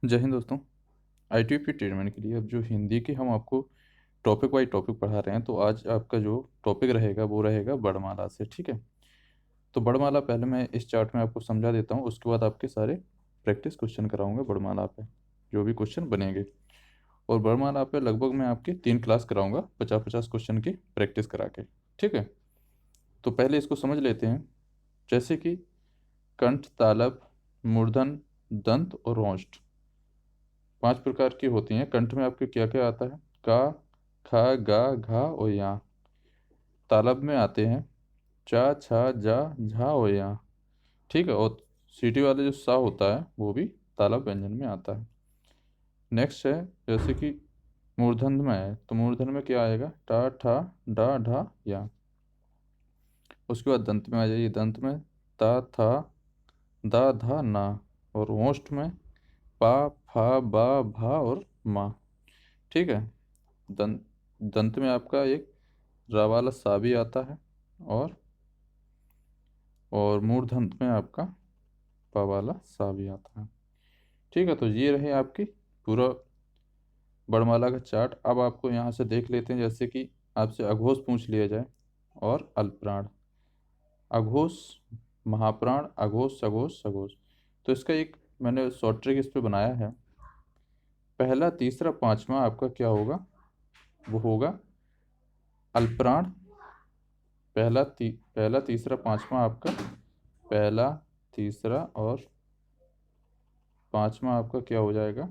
जय हिंद दोस्तों। ITP treatment के लिए अब जो हिंदी के हम आपको टॉपिक वाइज टॉपिक पढ़ा रहे हैं, तो आज आपका जो टॉपिक रहेगा वो रहेगा वर्णमाला से। ठीक है, तो वर्णमाला पहले मैं इस चार्ट में आपको समझा देता हूँ, उसके बाद आपके सारे प्रैक्टिस क्वेश्चन कराऊंगा वर्णमाला पे, जो भी क्वेश्चन बनेंगे। और वर्णमाला पे लगभग मैं आपके 3 क्लास कराऊंगा, 50-50 क्वेश्चन की प्रैक्टिस करा के। ठीक है, तो पहले इसको समझ लेते हैं। जैसे कि कंठ, तालव, मूर्धन, दंत और ओष्ठ 5 प्रकार की होती हैं। कंठ में आपके क्या क्या आता है? का, खा, गा, घा और या। तालब में आते हैं चा, छा, जा, झा और या। ठीक है, और सीटी वाले जो सा होता है वो भी तालब व्यंजन में आता है। नेक्स्ट है, जैसे कि मूर्धन में है, तो मूर्धन में क्या आएगा? टा, ठा, डा, ढा, या। उसके बाद दंत में आ जाइए। दंत में ता, था, दा, धा, ना। और ओष्ठ में पा, फा, बा, भा और मा। ठीक है, दंत दंत में आपका एक रा वाला सा भी आता है, और मूर्धन्य में आपका पा वाला सा भी आता है। ठीक है, तो ये रहे आपकी पूरा वर्णमाला का चार्ट। अब आपको यहाँ से देख लेते हैं, जैसे कि आपसे अघोष पूछ लिया जाए और अल्पप्राण। अघोष, महाप्राण, अघोष, सघोष, सघोष। तो इसका एक मैंने शॉर्ट ट्रिक इस पे बनाया है। पहला, तीसरा, पांचवा आपका क्या होगा? वो होगा अल्पप्राण। पहला, तीसरा, पांचवा आपका पहला, तीसरा और पांचवा आपका क्या हो जाएगा?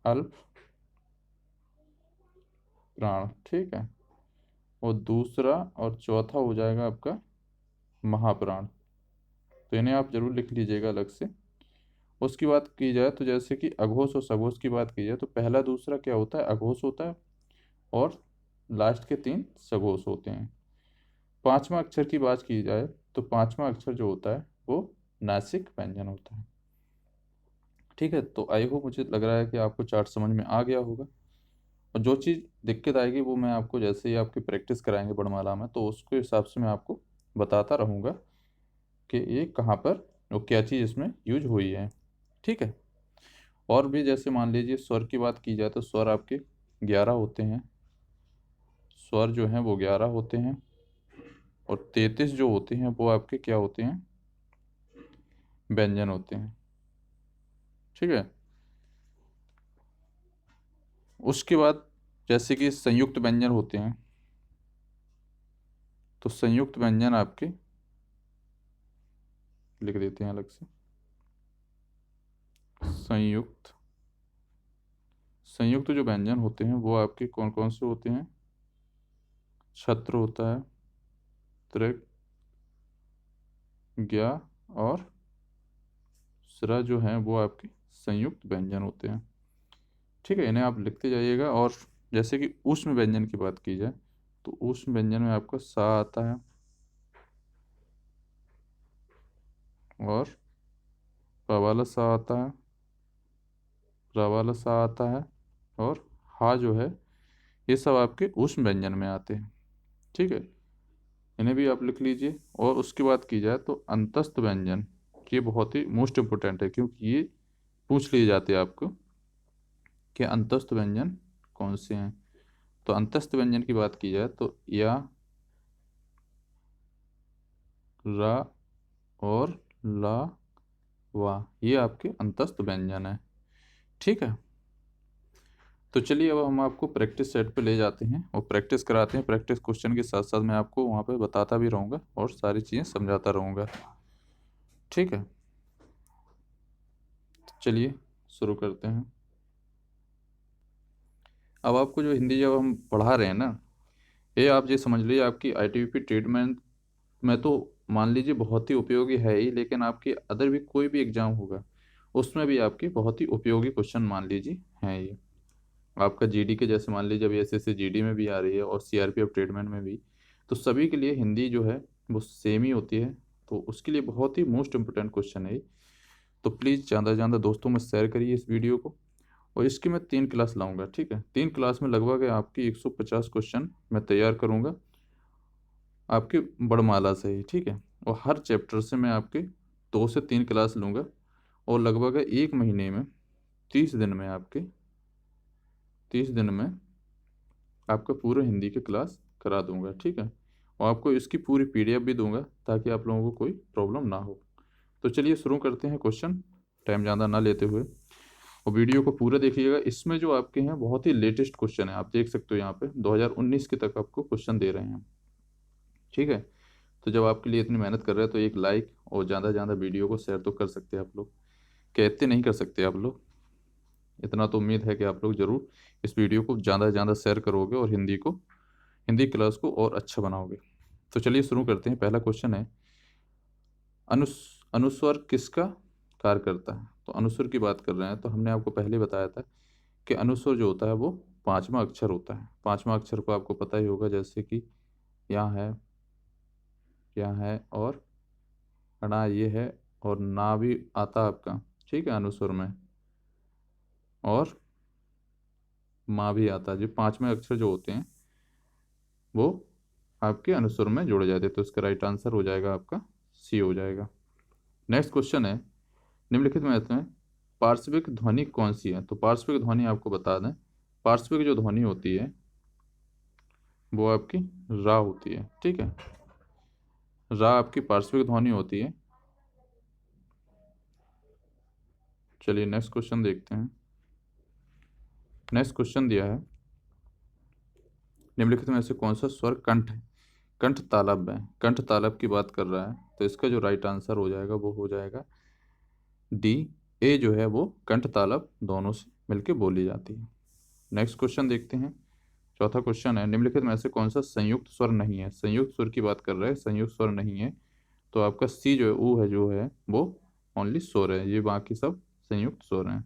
अल्प प्राण। ठीक है, और दूसरा और चौथा हो जाएगा आपका महाप्राण। तो इन्हें आप जरूर लिख लीजिएगा अलग से। उसकी बात की जाए तो जैसे कि अघोष और सघोष की बात की जाए, तो पहला दूसरा क्या होता है? अघोष होता है, और लास्ट के 3 सघोष होते हैं। पांचवा अक्षर की बात की जाए तो पांचवा अक्षर जो होता है वो नासिक व्यंजन होता है। ठीक है, तो आई होप, मुझे लग रहा है कि आपको चार्ट समझ में आ गया होगा। और जो चीज़ दिक्कत आएगी वो मैं आपको जैसे ही आपकी प्रैक्टिस कराएंगे वर्णमाला में, तो उसके हिसाब से मैं आपको बताता रहूँगा कि ये कहाँ पर और क्या चीज़ इसमें यूज हुई है। ठीक है, और भी जैसे मान लीजिए स्वर की बात की जाए तो स्वर आपके 11 होते हैं। स्वर जो हैं वो 11 होते हैं, और 33 जो होते हैं वो आपके क्या होते हैं? व्यंजन होते हैं। ठीक है, उसके बाद जैसे कि संयुक्त व्यंजन होते हैं, तो संयुक्त व्यंजन आपके लिख देते हैं अलग से। संयुक्त संयुक्त जो व्यंजन होते हैं वो आपके कौन कौन से होते हैं? छत्र होता है, त्रिक, ज्ञा और स्रा जो हैं वो आपके संयुक्त व्यंजन होते हैं। ठीक है, इन्हें आप लिखते जाइएगा। और जैसे कि ऊष्म व्यंजन की बात की जाए, तो ऊष्म व्यंजन में आपका सा आता है, और प वाला सा आता है, रा वाला सा आता है, और हा जो है, ये सब आपके ऊष्म व्यंजन में आते हैं। ठीक है, इन्हें भी आप लिख लीजिए। और उसकी बात की जाए तो अंतस्थ व्यंजन, ये बहुत ही मोस्ट इम्पोर्टेंट है, क्योंकि ये पूछ लिए जाते हैं आपको कि अंतस्थ व्यंजन कौन से हैं। तो अंतस्थ व्यंजन की बात की जाए तो या, रा और ला, वाह, ये आपके अंतस्थ व्यंजन है। ठीक है, तो चलिए अब हम आपको प्रैक्टिस सेट पे ले जाते हैं और प्रैक्टिस कराते हैं। प्रैक्टिस क्वेश्चन के साथ साथ मैं आपको वहाँ पे बताता भी रहूँगा और सारी चीज़ें समझाता रहूँगा। ठीक है, चलिए शुरू करते हैं। अब आपको जो हिंदी जब हम पढ़ा रहे हैं ना, ये आप ये समझ लीजिए आपकी आईटीबीपी ट्रीटमेंट में तो मान लीजिए बहुत ही उपयोगी है ही, लेकिन आपकी अदर भी कोई भी एग्जाम होगा उसमें भी आपकी बहुत ही उपयोगी क्वेश्चन मान लीजिए हैं ये। आपका जीडी के जैसे मान लीजिए अभी एसएससी जीडी में भी आ रही है और सीआरपीएफ ट्रीटमेंट में भी, तो सभी के लिए हिंदी जो है वो सेम ही होती है। तो उसके लिए बहुत ही मोस्ट इम्पोर्टेंट क्वेश्चन है ये। तो प्लीज़ ज़्यादा से ज़्यादा दोस्तों में शेयर करिए इस वीडियो को। और इसकी मैं 3 क्लास लाऊंगा। ठीक है, 3 क्लास में लगभग आपकी 150 क्वेश्चन मैं तैयार करूंगा आपकी बड़माला से ही। ठीक है, और हर चैप्टर से मैं आपके 2 से 3 क्लास लूँगा, और लगभग 1 महीने में 30 दिन में आपका पूरे हिंदी की क्लास करा दूंगा, ठीक है। और आपको इसकी पूरी PDF भी दूंगा ताकि आप लोगों को कोई प्रॉब्लम ना हो। तो चलिए शुरू करते हैं क्वेश्चन, टाइम ज़्यादा ना लेते हुए, और वीडियो को पूरा देखिएगा। इसमें जो आपके हैं बहुत ही लेटेस्ट क्वेश्चन है, आप देख सकते हो यहाँ पे 2019 के तक आपको क्वेश्चन दे रहे हैं, ठीक है। तो जब आपके लिए इतनी मेहनत कर रहे हैं तो एक लाइक और ज़्यादा से ज़्यादा वीडियो को शेयर तो कर सकते हैं आप लोग, कहते नहीं कर सकते आप लोग, इतना तो उम्मीद है कि आप लोग ज़रूर इस वीडियो को ज़्यादा से ज़्यादा शेयर करोगे और हिंदी क्लास को और अच्छा बनाओगे। तो चलिए शुरू करते हैं। पहला क्वेश्चन है, अनुस अनुस्वर किसका कार्य करता है। तो अनुस्वर की बात कर रहे हैं, तो हमने आपको पहले बताया था कि अनुस्वर जो होता है वो 5वां अक्षर होता है। 5वां अक्षर को आपको पता ही होगा, जैसे कि यहाँ है और अड़ा ये है, और ना भी आता आपका, ठीक है, अनुस्वर में, और माँ भी आता है। जो 5वें अक्षर जो होते हैं वो आपके अनुस्वर में जोड़े जाते हैं। तो इसका राइट आंसर हो जाएगा आपका सी हो जाएगा। नेक्स्ट क्वेश्चन है, निम्नलिखित में से पार्श्विक ध्वनि कौन सी है। तो पार्श्विक ध्वनि आपको बता दें, पार्श्विक जो ध्वनि होती है वो आपकी रा होती है, ठीक है। रा आपकी पार्श्विक ध्वनि होती है। चलिए नेक्स्ट क्वेश्चन देखते हैं। नेक्स्ट क्वेश्चन दिया है, निम्नलिखित में से कौन सा स्वर कंठ है। कंठ तालब है, कंठ तालब की बात कर रहा है, तो इसका जो राइट आंसर हो जाएगा वो हो जाएगा डी। ए जो है वो कंठ तालब दोनों से मिलके बोली जाती है। नेक्स्ट क्वेश्चन देखते हैं। चौथा क्वेश्चन है, निम्नलिखित में से कौन सा संयुक्त स्वर नहीं है। संयुक्त स्वर की बात कर रहे हैं, संयुक्त स्वर नहीं है, तो आपका सी जो है ऊ है जो है वो ओनली स्वर है, ये बाकी सब संयुक्त स्वर हैं,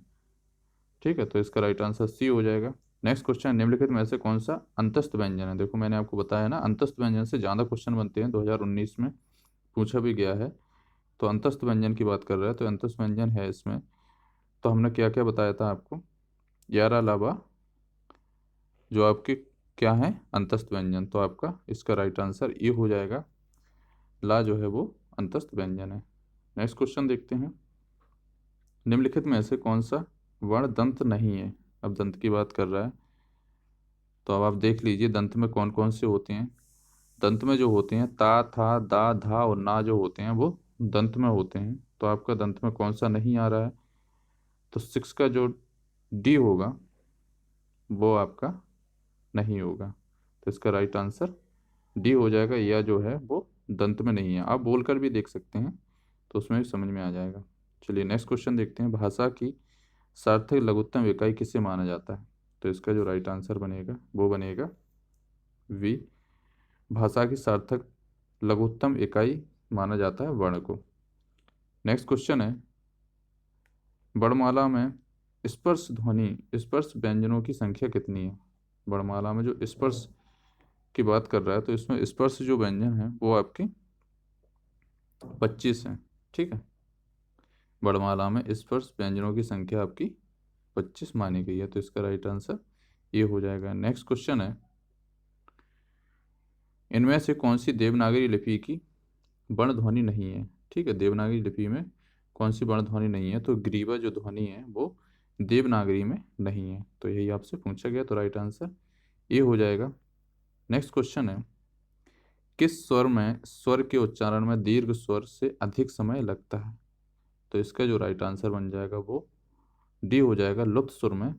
ठीक है। तो इसका राइट आंसर सी हो जाएगा। नेक्स्ट क्वेश्चन, निम्नलिखित में से कौन सा अंतस्थ व्यंजन है। देखो मैंने आपको बताया ना, अंतस्थ व्यंजन से ज़्यादा क्वेश्चन बनते हैं, 2019 में पूछा भी गया है। तो अंतस्थ व्यंजन की बात कर रहा है, तो अंतस्थ व्यंजन है इसमें। तो हमने क्या क्या बताया था आपको, 11 अलावा जो आपके क्या है अंतस्थ व्यंजन, तो आपका इसका राइट आंसर ये हो जाएगा, ला जो है वो अंतस्थ व्यंजन है। नेक्स्ट क्वेश्चन देखते हैं, निम्नलिखित में से कौन सा वर्ण दंत नहीं है। अब दंत की बात कर रहा है, तो अब आप देख लीजिए दंत में कौन कौन से होते हैं। दंत में जो होते हैं ता, था, दा, धा और ना जो होते हैं वो दंत में होते हैं। तो आपका दंत में कौन सा नहीं आ रहा है, तो 6 का जो डी होगा वो आपका नहीं होगा। तो इसका राइट आंसर डी हो जाएगा, या जो है वो दंत में नहीं है। आप बोलकर भी देख सकते हैं तो उसमें भी समझ में आ जाएगा। चलिए नेक्स्ट क्वेश्चन देखते हैं, भाषा की सार्थक लघुत्तम इकाई किसे माना जाता है। तो इसका जो राइट आंसर बनेगा वो बनेगा वी। भाषा की सार्थक लघुत्तम इकाई माना जाता है वर्ण को। नेक्स्ट क्वेश्चन है, वर्णमाला में स्पर्श व्यंजनों की संख्या कितनी है। वर्णमाला में जो स्पर्श की बात कर रहा है, तो इसमें स्पर्श जो व्यंजन है वो आपके 25 हैं, ठीक है। वर्णमाला में स्पर्श व्यंजनों की संख्या आपकी 25 मानी गई है, तो इसका राइट आंसर ये हो जाएगा। नेक्स्ट क्वेश्चन है, इनमें से कौन सी देवनागरी लिपि की वर्ण ध्वनि नहीं है। ठीक है, देवनागरी लिपि में कौन सी वर्ण ध्वनि नहीं है, तो ग्रीवा जो ध्वनि है वो देवनागरी में नहीं है। तो यही आपसे पूछा गया, तो राइट आंसर ये हो जाएगा। नेक्स्ट क्वेश्चन है, किस स्वर के उच्चारण में दीर्घ स्वर से अधिक समय लगता है। तो इसका जो राइट आंसर बन जाएगा वो डी हो जाएगा, लुप्त स्वर में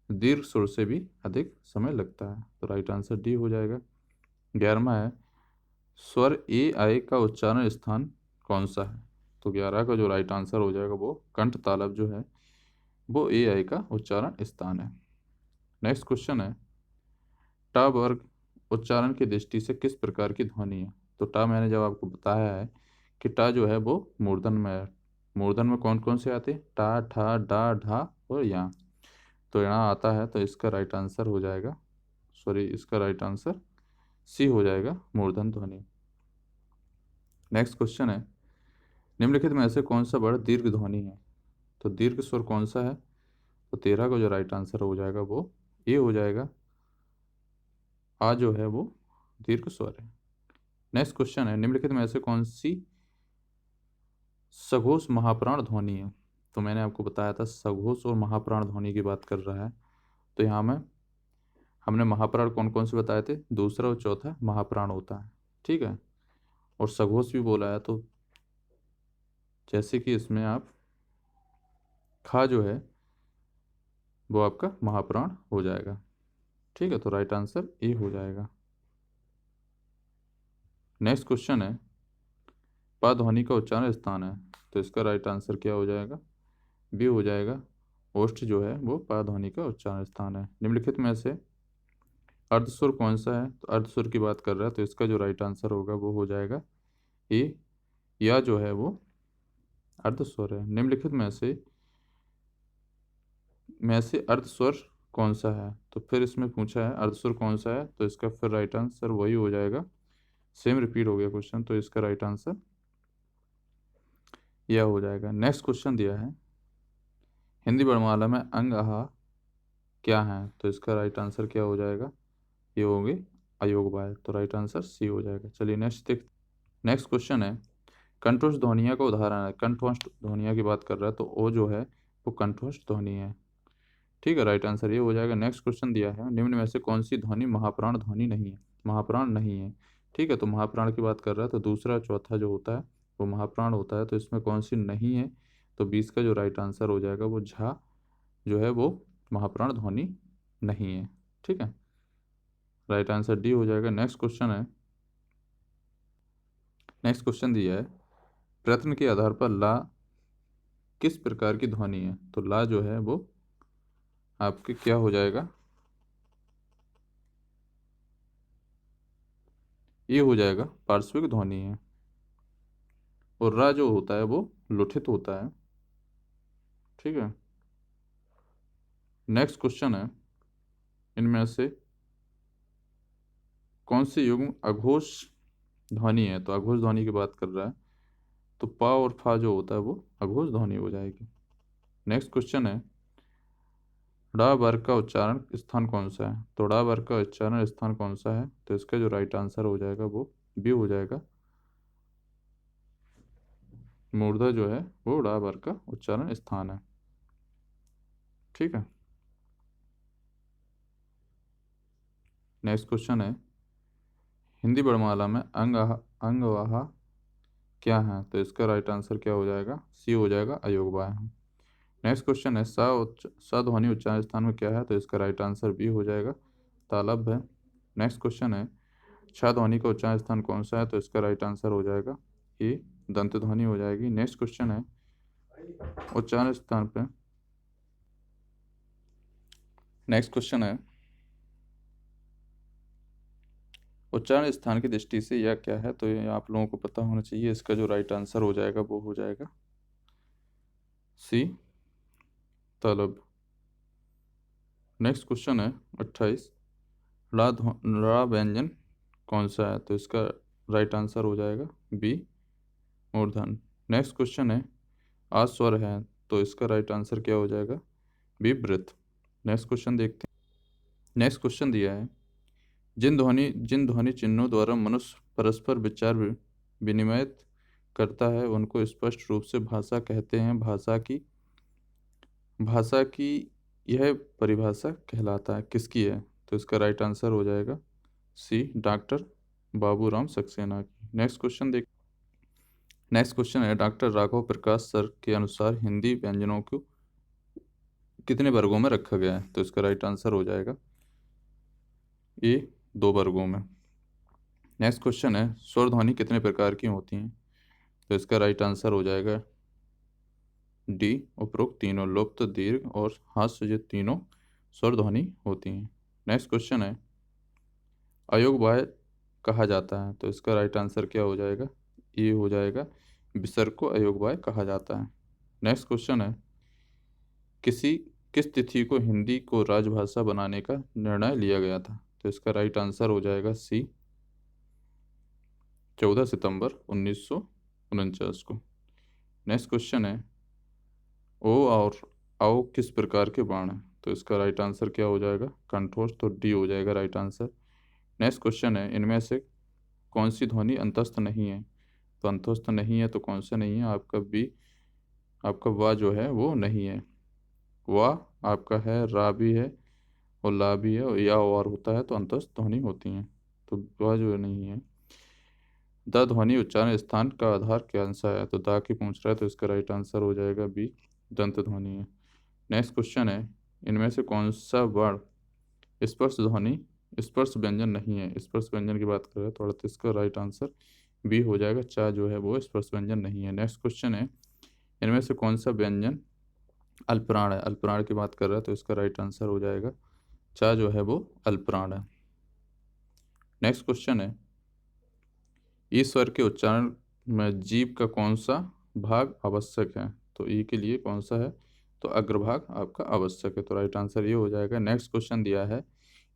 दीर्घ स्वर से भी अधिक समय लगता है। तो राइट आंसर डी हो जाएगा। 11वां है, स्वर ए आई का उच्चारण स्थान कौन सा है। तो 11 का जो राइट आंसर हो जाएगा वो कंठ तालब जो है वो ए आई का उच्चारण स्थान है। नेक्स्ट क्वेश्चन है, टा वर्ग उच्चारण की दृष्टि से किस प्रकार की ध्वनि है। तो टा मैंने जब आपको बताया है कि टा जो है वो मूर्धन में है। मूर्धन में कौन कौन से आते हैं, टा, ठा, डा, ढा और या। तो यहाँ आता है, तो इसका राइट आंसर हो जाएगा, सॉरी इसका राइट आंसर सी हो जाएगा, मूर्धन ध्वनि। नेक्स्ट क्वेश्चन है, निम्नलिखित में ऐसे कौन सा वर्ड दीर्घ ध्वनि है। तो दीर्घ स्वर कौन सा है, तो 13 का जो राइट आंसर हो जाएगा वो ये हो जाएगा, आ जो है वो दीर्घ स्वर है। नेक्स्ट क्वेश्चन है, निम्नलिखित में ऐसे कौन सी सघोष महाप्राण ध्वनि है। तो मैंने आपको बताया था सघोष और महाप्राण ध्वनि की बात कर रहा है। तो यहाँ में हमने महाप्राण कौन कौन से बताए थे, दूसरा और चौथा महाप्राण होता है, ठीक है। और सघोष भी बोला है, तो जैसे कि इसमें आप खा जो है वो आपका महाप्राण हो जाएगा, ठीक है। तो राइट आंसर ए हो जाएगा। नेक्स्ट क्वेश्चन है, पा ध्वनि का उच्चारण स्थान है, तो इसका राइट आंसर क्या हो जाएगा, बी हो जाएगा। ओष्ठ जो है वो पा ध्वनि का उच्चारण स्थान है। निम्नलिखित में से अर्धस्वर कौन सा है, तो अर्धस्वर की बात कर रहा है, तो इसका जो राइट आंसर होगा वो हो जाएगा ए, या जो है वो अर्धस्वर है। निम्नलिखित में से अर्धस्वर कौन सा है, तो फिर इसमें पूछा है अर्धस्वर कौन सा है, तो इसका फिर राइट आंसर वही हो जाएगा। सेम रिपीट हो गया क्वेश्चन, तो इसका राइट आंसर यह हो जाएगा। नेक्स्ट क्वेश्चन दिया है, हिंदी वर्णमाला में अंग आहा क्या है, तो इसका राइट आंसर क्या हो जाएगा, ये होगी अयोग बाय, तो राइट आंसर सी हो जाएगा। चलिए नेक्स्ट क्वेश्चन है, कंठोष्ठ ध्वनिया का उदाहरण है। कंठोष्ठ ध्वनिया की बात कर रहा है, तो ओ जो है वो कंठोष्ठ ध्वनि है, ठीक है। राइट आंसर ये हो जाएगा। नेक्स्ट क्वेश्चन दिया है, निम्न में से कौन सी ध्वनि महाप्राण ध्वनि नहीं है, महाप्राण नहीं है, ठीक है। तो महाप्राण की बात कर रहा है, तो दूसरा चौथा जो होता है वो महाप्राण होता है, तो इसमें कौन सी नहीं है, तो 20 का जो राइट आंसर हो जाएगा वो झा जो है वो महाप्राण ध्वनि नहीं है, ठीक है। राइट आंसर डी हो जाएगा। नेक्स्ट क्वेश्चन दिया है, प्रश्न के आधार पर ला किस प्रकार की ध्वनि है, तो ला जो है वो आपके क्या हो जाएगा, ये हो जाएगा पार्श्विक ध्वनि है। और रा जो होता है वो लुठित होता है, ठीक है। नेक्स्ट क्वेश्चन है, इनमें से कौन सी युग्म अघोष ध्वनि है, तो अघोष ध्वनि की बात कर रहा है, तो पा और फा जो होता है वो अघोष ध्वनि हो जाएगी। नेक्स्ट क्वेश्चन है, ड़ा वर्ग का उच्चारण स्थान कौन सा है, तो ड़ा वर्ग का उच्चारण स्थान कौन सा है, तो इसका जो राइट आंसर हो जाएगा वो बी हो जाएगा। मूर्धा जो है वो ड़ा वर्ग का उच्चारण स्थान है, ठीक है। नेक्स्ट क्वेश्चन है, हिंदी वर्णमाला में अंगवाहा क्या है, तो इसका राइट आंसर क्या हो जाएगा, सी हो जाएगा अयोगवाह। नेक्स्ट क्वेश्चन है, सा ध्वनि उच्चारण स्थान में क्या है, तो इसका राइट आंसर बी हो जाएगा तालब है। नेक्स्ट क्वेश्चन है, छा ध्वनि का उच्चारण स्थान कौन सा है, तो इसका राइट आंसर हो जाएगा ए, दंत ध्वनि हो जाएगी। नेक्स्ट क्वेश्चन है, उच्चारण स्थान पे नेक्स्ट क्वेश्चन है, उच्चारण स्थान की दृष्टि से यह क्या है, तो ये आप लोगों को पता होना चाहिए। इसका जो राइट आंसर हो जाएगा वो हो जाएगा सी, तलब। नेक्स्ट क्वेश्चन है 28, ला व्यंजन कौन सा है, तो इसका राइट आंसर हो जाएगा बी, मूर्धन। नेक्स्ट क्वेश्चन है, आ स्वर है, तो इसका राइट आंसर क्या हो जाएगा, बी, वृत्त। नेक्स्ट क्वेश्चन देखते हैं। नेक्स्ट क्वेश्चन दिया है, जिन ध्वनि चिन्हों द्वारा मनुष्य परस्पर विचार विनिमय करता है उनको स्पष्ट रूप से भाषा कहते हैं। भाषा की यह परिभाषा कहलाता है किसकी है, तो इसका राइट आंसर हो जाएगा सी, डॉक्टर बाबूराम सक्सेना की। नेक्स्ट क्वेश्चन है, डॉक्टर राघव प्रकाश सर के अनुसार हिंदी व्यंजनों को कितने वर्गों में रखा गया है, तो इसका राइट आंसर हो जाएगा ए, 2 वर्गों में। नेक्स्ट क्वेश्चन है, स्वर ध्वनि कितने प्रकार की होती हैं, तो इसका राइट आंसर हो जाएगा डी, उपरोक्त तीनों, लुप्त, दीर्घ और हास्य, ये तीनों स्वर ध्वनि होती हैं। नेक्स्ट क्वेश्चन है, अयोग्य कहा जाता है, तो इसका राइट आंसर क्या हो जाएगा, ये हो जाएगा विसर्ग को अयोग्य कहा जाता है। नेक्स्ट क्वेश्चन है, किसी किस तिथि को हिंदी को राजभाषा बनाने का निर्णय लिया गया था, तो इसका राइट आंसर हो जाएगा सी, 14 सितंबर 1949 को। नेक्स्ट क्वेश्चन है, ओ और आओ किस प्रकार के बाण हैं, तो इसका राइट आंसर क्या हो जाएगा, कंठोष्ठ, तो डी हो जाएगा राइट आंसर। नेक्स्ट क्वेश्चन है, इनमें से कौन सी ध्वनि अंतस्थ नहीं है, तो अंतस्थ नहीं है तो कौन सा नहीं है आपका बी, आपका वाह जो है वो नहीं है। वाह आपका है, रा भी है और ला भी है, और या और होता है तो अंतस्थ ध्वनि होती हैं। तो वाह जो है नहीं है। द ध्वनि उच्चारण स्थान का आधार कौन सा है? तो दा की पूछ रहा है, तो इसका राइट आंसर हो जाएगा बी, दंत ध्वनि है। नेक्स्ट क्वेश्चन है, इनमें से कौन सा वर्ण स्पर्श ध्वनि स्पर्श व्यंजन नहीं है? स्पर्श व्यंजन की बात कर रहे हैं तो 38 का राइट आंसर बी हो जाएगा, चा जो है वो स्पर्श व्यंजन नहीं है। नेक्स्ट क्वेश्चन है, इनमें से कौन सा व्यंजन अल्पप्राण है? अल्पप्राण की बात कर रहा है तो इसका राइट आंसर हो जाएगा, चा जो है वो अल्पप्राण है। नेक्स्ट क्वेश्चन है, ईश्वर के उच्चारण में जीभ का कौन सा भाग आवश्यक है? तो ई के लिए कौन सा है? तो अग्रभाग आपका आवश्यक है, तो राइट आंसर ये हो जाएगा। नेक्स्ट क्वेश्चन दिया है,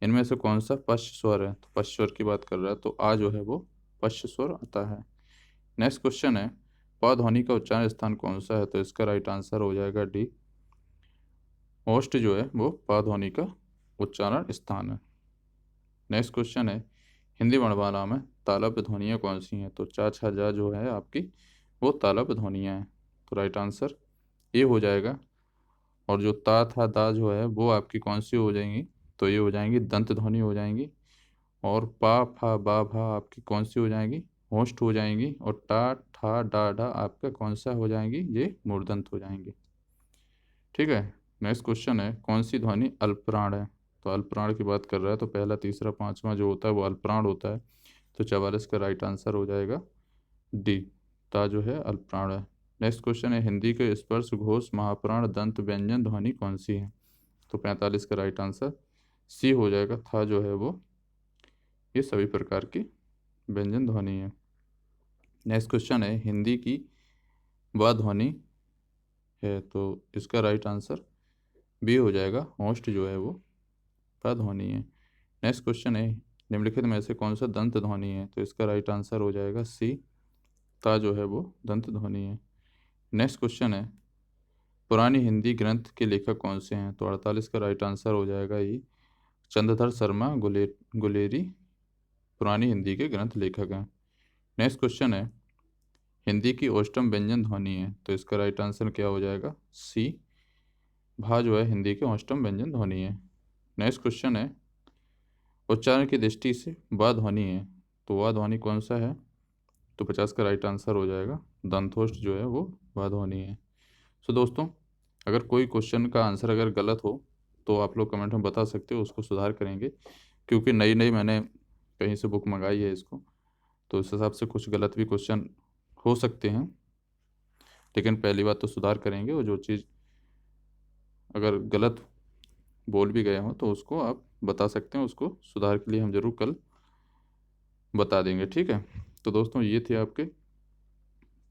इनमें से कौन सा पश्च स्वर है? तो पश्च स्वर की बात कर रहा है तो आ जो है वो पश्च स्वर आता है। नेक्स्ट क्वेश्चन है, प ध्वनि का उच्चारण स्थान कौन सा है? तो इसका राइट आंसर हो जाएगा डी, ओष्ठ जो है वो प ध्वनि का उच्चारण स्थान है। नेक्स्ट क्वेश्चन है, हिंदी वर्णमाला में तालव्य ध्वनियाँ कौन सी हैं? तो चा छा जा जो है आपकी वो तालव्य ध्वनियाँ हैं, तो राइट आंसर ए हो जाएगा। और जो ता था दा जो है वो आपकी कौन सी हो जाएंगी? तो ये हो जाएंगी दंत ध्वनि हो जाएंगी। और पा फा बा भा आपकी कौन सी हो जाएंगी? होस्ट हो जाएंगी। और टा ठा डा डा आपका कौन सा हो जाएंगी? ये मूर्धन्त हो जाएंगी। ठीक है। नेक्स्ट क्वेश्चन है, कौन सी ध्वनि अल्पप्राण है? तो अल्पप्राण की बात कर रहा है तो पहला तीसरा पांचवा जो होता है वो अल्पप्राण होता है, तो 44 का राइट आंसर हो जाएगा डी, ता जो है अल्पप्राण है। नेक्स्ट क्वेश्चन है, हिंदी के स्पर्श घोष महाप्राण दंत व्यंजन ध्वनि कौन सी है? तो 45 का राइट आंसर सी हो जाएगा, था जो है वो ये सभी प्रकार की व्यंजन ध्वनि है। नेक्स्ट क्वेश्चन है, हिंदी की व ध्वनि है, तो इसका राइट आंसर बी हो जाएगा, होस्ट जो है वो प ध्वनि है। नेक्स्ट क्वेश्चन है, निम्नलिखित में से कौन सा दंत ध्वनि है? तो इसका राइट आंसर हो जाएगा सी, ता जो है वो दंत ध्वनि है। नेक्स्ट क्वेश्चन है, पुरानी हिंदी ग्रंथ के लेखक कौन से हैं? तो 48 का राइट आंसर हो जाएगा ये, चंद्रधर शर्मा गुलेरी पुरानी हिंदी के ग्रंथ लेखक हैं। नेक्स्ट क्वेश्चन है, हिंदी की औष्टम व्यंजन ध्वनि है, तो इसका राइट आंसर क्या हो जाएगा? सी, भा जो है हिंदी के औष्टम व्यंजन ध्वनि है। नेक्स्ट क्वेश्चन है, उच्चारण की दृष्टि से वा ध्वनि है, तो वा ध्वनि कौन सा है? तो 50 का राइट आंसर हो जाएगा, दंतोष्ठ जो है वो वा ध्वनि है। सो दोस्तों, अगर कोई क्वेश्चन का आंसर अगर गलत हो तो आप लोग कमेंट में बता सकते हो, उसको सुधार करेंगे, क्योंकि नई नई मैंने कहीं से बुक मंगाई है इसको, तो इस हिसाब से कुछ गलत भी क्वेश्चन हो सकते हैं, लेकिन पहली बात तो सुधार करेंगे, और जो चीज़ अगर गलत बोल भी गए हों तो उसको आप बता सकते हैं, उसको सुधार के लिए हम ज़रूर कल बता देंगे। ठीक है। तो दोस्तों, ये थे आपके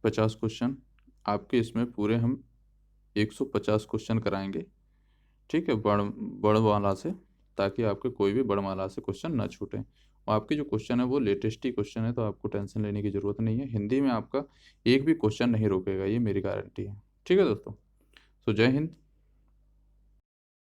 50 क्वेश्चन। आपके इसमें पूरे हम 150 क्वेश्चन कराएंगे, ठीक है, वर्णमाला से, ताकि आपके कोई भी वर्णमाला से क्वेश्चन ना छूटे। और आपके जो क्वेश्चन है वो लेटेस्ट ही क्वेश्चन है, तो आपको टेंशन लेने की ज़रूरत नहीं है। हिंदी में आपका एक भी क्वेश्चन नहीं रोकेगा, ये मेरी गारंटी है। ठीक है दोस्तों, तो जय हिंद।